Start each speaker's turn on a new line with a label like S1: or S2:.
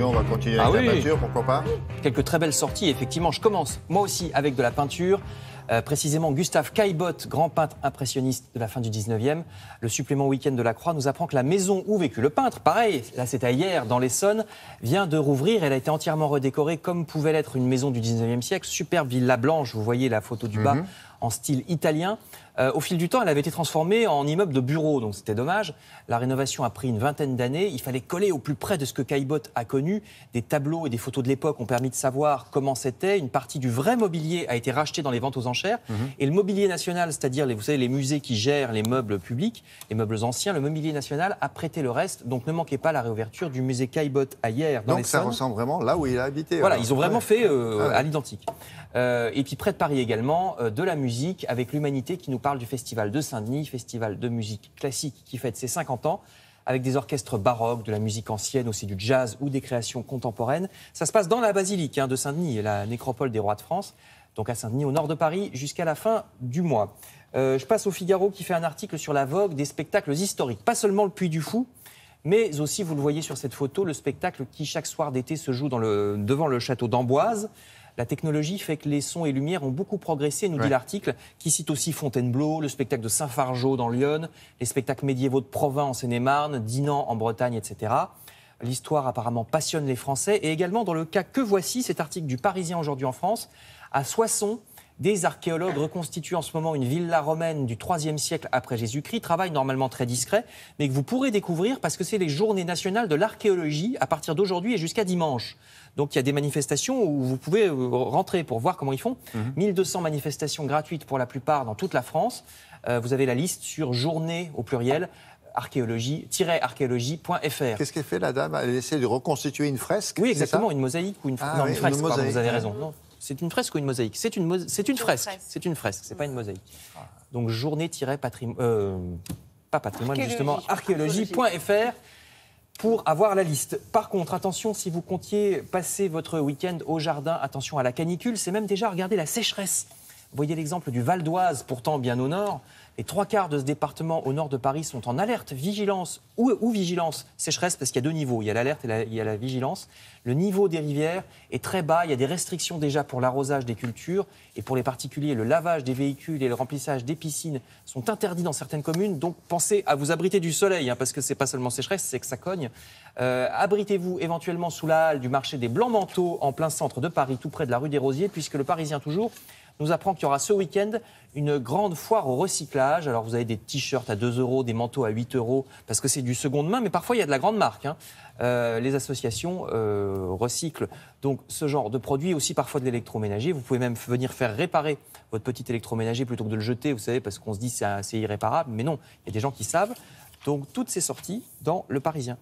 S1: Julien, on va continuer avec la peinture, pourquoi pas?
S2: Quelques très belles sorties, effectivement. Je commence, moi aussi, avec de la peinture. Précisément, Gustave Caillebotte, grand peintre impressionniste de la fin du 19e. Le supplément Week-end de la Croix nous apprend que la maison où vécut le peintre, pareil, là c'était hier dans l'Essonne, vient de rouvrir. Elle a été entièrement redécorée comme pouvait l'être une maison du 19e siècle. Superbe villa blanche, vous voyez la photo du bas, en style italien. Au fil du temps, elle avait été transformée en immeuble de bureau, donc c'était dommage. La rénovation a pris une vingtaine d'années. Il fallait coller au plus près de ce que Caillebotte a connu. Des tableaux et des photos de l'époque ont permis de savoir comment c'était. Une partie du vrai mobilier a été rachetée dans les ventes aux enchères. Et le mobilier national, c'est-à-dire vous savez, les musées qui gèrent les meubles publics, les meubles anciens, le mobilier national a prêté le reste. Donc ne manquez pas la réouverture du musée Caillebotte à Hyères dans l'Essonne.
S1: Donc ça ressemble vraiment là où il a habité.
S2: Voilà, ils ont vraiment fait à l'identique. Et puis près de Paris également, de la musique avec l'Humanité qui nous parle du festival de Saint-Denis, festival de musique classique qui fête ses 50 ans, avec des orchestres baroques, de la musique ancienne, aussi du jazz ou des créations contemporaines. Ça se passe dans la basilique de Saint-Denis, la nécropole des rois de France, donc à Saint-Denis, au nord de Paris, jusqu'à la fin du mois. Je passe au Figaro qui fait un article sur la vogue des spectacles historiques, pas seulement le Puy du Fou, mais aussi, vous le voyez sur cette photo, le spectacle qui, chaque soir d'été, se joue devant le château d'Amboise. La technologie fait que les sons et lumières ont beaucoup progressé, nous dit l'article, qui cite aussi Fontainebleau, le spectacle de Saint-Fargeau dans l'Yonne, les spectacles médiévaux de Provins en Seine-et-Marne, d'Inan en Bretagne, etc. L'histoire apparemment passionne les Français. Et également, dans le cas que voici, cet article du Parisien aujourd'hui en France, à Soissons, des archéologues reconstituent en ce moment une villa romaine du IIIe siècle après Jésus-Christ, travail normalement très discret, mais que vous pourrez découvrir parce que c'est les journées nationales de l'archéologie à partir d'aujourd'hui et jusqu'à dimanche. Donc il y a des manifestations où vous pouvez rentrer pour voir comment ils font. 1200 manifestations gratuites pour la plupart dans toute la France. Vous avez la liste sur journée au pluriel archéologie-archéologie.fr.
S1: Qu'est-ce qu'elle fait la dame? Elle essaie de reconstituer une fresque?
S2: Oui, exactement, une mosaïque ou une fresque. Non, une fresque,
S1: une mosaïque.
S2: Pardon, vous avez raison. Non. C'est une fresque ou une mosaïque? C'est une fresque. C'est une fresque, c'est pas une mosaïque. Donc journée-patrimoine, pas patrimoine justement, archéologie.fr pour avoir la liste. Par contre, attention, si vous comptiez passer votre week-end au jardin, attention à la canicule, c'est même déjà regarder la sécheresse. Vous voyez l'exemple du Val d'Oise, pourtant bien au nord. Les 3/4 de ce département au nord de Paris sont en alerte vigilance ou vigilance sécheresse parce qu'il y a deux niveaux. Il y a l'alerte et il y a la vigilance. Le niveau des rivières est très bas. Il y a des restrictions déjà pour l'arrosage des cultures. Et pour les particuliers, le lavage des véhicules et le remplissage des piscines sont interdits dans certaines communes. Donc pensez à vous abriter du soleil, parce que ce n'est pas seulement sécheresse, c'est que ça cogne. Abritez-vous éventuellement sous la halle du marché des Blancs-Manteaux en plein centre de Paris, tout près de la rue des Rosiers, puisque le Parisien toujours nous apprend qu'il y aura ce week-end une grande foire au recyclage. Alors vous avez des t-shirts à 2 €, des manteaux à 8 €, parce que c'est du seconde main, mais parfois il y a de la grande marque. Les associations recyclent donc ce genre de produits, aussi parfois de l'électroménager. Vous pouvez même venir faire réparer votre petit électroménager plutôt que de le jeter, vous savez, parce qu'on se dit c'est irréparable. Mais non, il y a des gens qui savent. Donc toutes ces sorties dans Le Parisien.